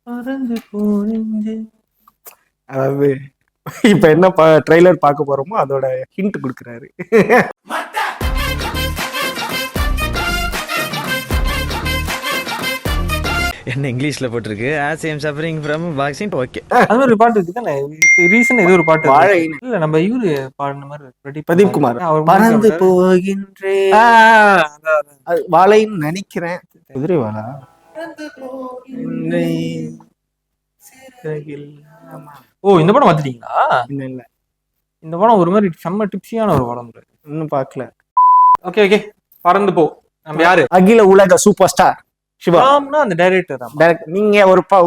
பறந்து போனெஞ்சு. அதாவது இப்ப என்ன ட்ரெய்லர் பார்க்க போறோமோ அதோட ஹிண்ட் கொடுக்குறாரு. என்ன இங்கிலீஷ்ல போட்டிருக்கு as I am suffering from vaccine. Okay, அது மாதிரி ஒரு பாட்டு இருக்கு தானே. ரீசன் ஏதோ ஒரு பாட்டு வாழை இல்ல நம்ம இவரு பாடின மாதிரி பிரதீப் குமார் பறந்து போகின்றேன். அது வாழைன்னு நினைக்கிறேன். குதிரை வாழா. ஓ, இந்த படம் பார்த்துட்டீங்களா? இல்ல, இந்த படம் ஒரு மாதிரி செம்ம டிப்ஸியான ஒரு படம். இன்னும் பார்க்கல. ஓகே ஓகே, பறந்து போ. நம்ம யாரு? அகில உலக சூப்பர் ஸ்டார் சிவா. அந்த டைரக்டர். நீங்க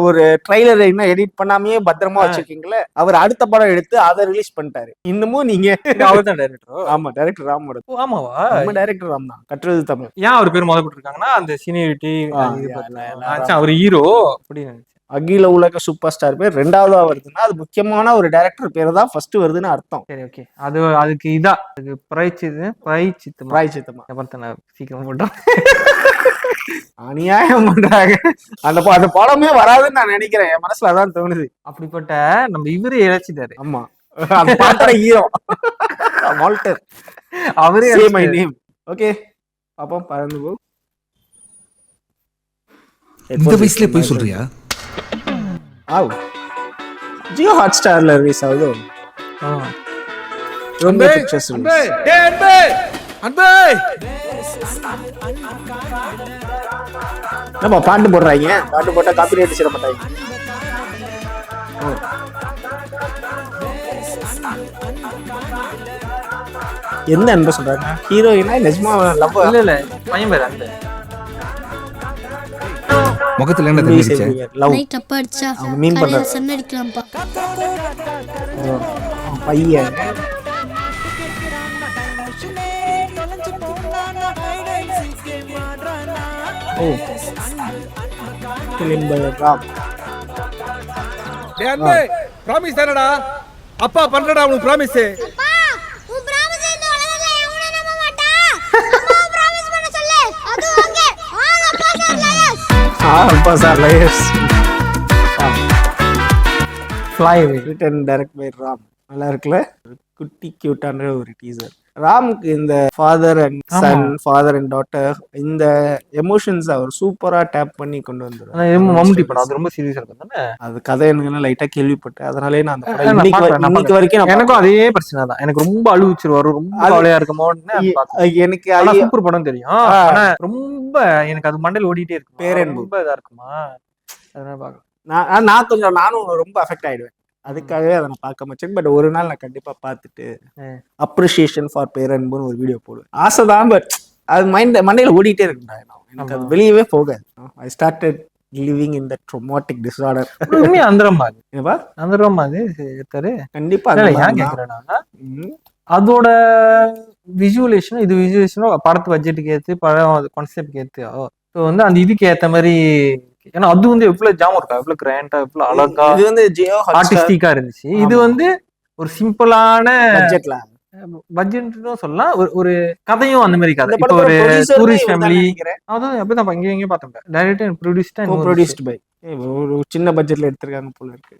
ஒரு ட்ரைலரை இன்னும் எடிட் பண்ணாமயே பத்திரமா வச்சிருக்கீங்களே. அவர் அடுத்த படம் எடுத்து அதை ரிலீஸ் பண்ணிட்டாரு. இன்னமும் நீங்க அவர் தான் டைரக்டர். ஆமா, டைரக்டர் ராமோட. ஆமாவா? நம்ம டைரக்டர் ராம் தான். கற்றது தமிழ். ஏன் அவர் பேர் முதல்ல போட்டிருக்காங்கன்னா அந்த சீனியரிட்டி, அவர் ஹீரோ அப்படின்னு நினைச்சேன். அகில உலக சூப்பர் ஸ்டார் பேர் ரெண்டாவதா வருதுன்னா அது முக்கியமான ஒரு டைரக்டர் பேர் தான் ஃபர்ஸ்ட் வருதுன்னு அர்த்தம். சரி, ஓகே. அதுக்கு இதான் அதுக்கு பிராய்ச்சித்தமா சீக்கிரம் போட்டோம். அநியாயம் பண்றாங்க. அந்த படமே வராதுன்னு நான் நினைக்கிறேன். என் மனசுல அதான் தோணுது. அப்படிப்பட்ட நம்ம இவரே இழைச்சிட்டாரு. ஆமா, அந்த பாத்திர ஹீரோ வால்டர் அவரே மை நேம். ஓகே, பாப்போம். பறந்து போ. இந்த வயசுல போய் சொல்றியா? ஆவ், ஜியோ ஹாட் ஸ்டார்ல ரிலீஸ் ஆகுது. ரொம்ப பிக்சர்ஸ். நம்ம பாட்டு போடுறாங்க. பாட்டு போட்டா காப்பி ரைட் செய்ய மாட்டாங்க. எந்த அன்பை சொல்றாங்க? ஹீரோயினா நிஜமா லவ்? இல்ல பையன் பேர் அந்த முகத்துல என்ன தெரியுது? லவ் நைட் அப்ப அடிச்சா மீன் பண்ற சன் அடிக்கலாம்ப்பா. பையன் ப்ராமிஸ் தானடா அப்பா பண்றடா உனக்கு ப்ராமிஸ். அப்பா sir liars. Fly away written direct by Ram. நல்லா இருக்குல்ல? குட்டி கியூட்டான ஒரு டீசர். ராம்க்கு இந்த father and son, father and daughter, இந்த எமோஷன்ஸ் அவர் சூப்பரா டேப் பண்ணி கொண்டு வந்துருவாரு. மம்முட்டி படம் அது ரொம்ப சீரியஸா இருக்கும் தானே. அது கதை எனக்கு லைட்டா கேள்விப்பட்டேன். அதனாலே நான் அந்த படம் இன்னைக்கு வரைக்கும் எனக்கும் அதே பிரச்சனை தான். எனக்கு ரொம்ப அழுவிச்சிருவாரு, ரொம்ப கவலையா இருக்குமோ. எனக்கு சூப்பர் படம் தெரியும், ஆனா ரொம்ப எனக்கு அது மண்டையில் ஓடிட்டே இருக்கு. பேரன்பு ரொம்ப இதா இருக்குமா, அதனால பாக்கலாம். நானும் ரொம்ப அஃபெக்ட் ஆயிடுவேன். அதுக்காகவே அதை நான் பார்க்க மாட்டேன். பட் ஒரு நாள் நான் கண்டிப்பா பார்த்துட்டு அப்ரிசியேஷன் ஃபார் பேரன்புன்னு ஒரு வீடியோ போடுவேன். ஆசைதான், பட் அது மண்டையில ஓடிட்டே இருக்குடா. எனக்கு அது வெளியவே போகாது. I started living in that traumatic disorder. கண்டிப்பா ஏன் கேக்குறேன்னா, அதோட விஜுவலேஷனும் இது விஜுவலேஷனும் படத்து பட்ஜெட்டுக்கு ஏற்று, படம் கான்செப்ட்க்கு ஏற்று, ஸோ வந்து அந்த இதுக்கு ஏற்ற மாதிரி. ஏன்னா அது வந்து எவ்வளவு ஜாம் இருக்கா, எவ்வளவு கிராண்டா, எவ்வளவு அழகா, இது வந்து ஜியோ ஆர்டிஸ்டிக்கா இருந்துச்சு. இது வந்து ஒரு சிம்பிளான பட்ஜெட்னு சொல்லலாம். ஒரு கதையும் அந்த மாதிரி கதை. இப்போ ஒரு டூரிஸ்ட் ஃபேமிலி, அதான் அப்படிதான் இங்கே எங்கேயும் பார்த்தேன். டைரக்டர் அண்ட் ப்ரொடியூஸ்ட் பை ஒரு சின்ன பட்ஜெட்ல எடுத்திருக்காங்க போல இருக்கு.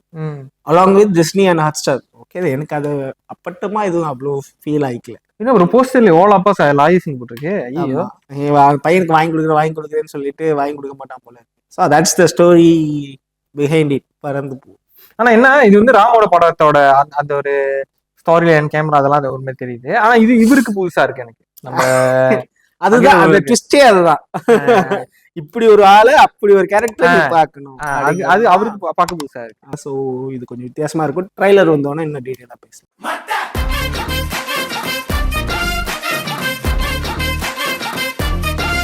Along with Disney and Hotstar. Okay, எனக்கு அது அப்பட்டமா எதுவும் அவ்வளோ ஃபீல் ஆயிக்கல. இன்னும் ஒரு போஸ்டர்ல ஓலாப்பா லாயர் சிங் போட்டிருக்கு. ஐயோ, பையனுக்கு வாங்கி கொடுக்குறேன்னு சொல்லிட்டு வாங்கி கொடுக்க மாட்டான் போல. So that's the story behind it. பறந்து போ. ஆனா என்ன, இது வந்து ராமோட படத்தோட அந்த ஒரு ஸ்டோரி லைன், கேமரா, அதெல்லாம் அது ஒரு மாதிரி தெரியுது. ஆனா இது இவருக்கு புதுசா இருக்கு எனக்கு. நம்ம அதுதான் அந்த ட்விஸ்டே. அதுதான் இப்படி ஒரு ஆளு அப்படி ஒரு கேரக்டர் பார்க்கணும். அது அவருக்கு பார்க்க புதுசா இருக்கு. ஸோ இது கொஞ்சம் வித்தியாசமா இருக்கும். ட்ரைலர் வந்தோன்னா இன்னும் டீட்டெயிலா பேசலாம்.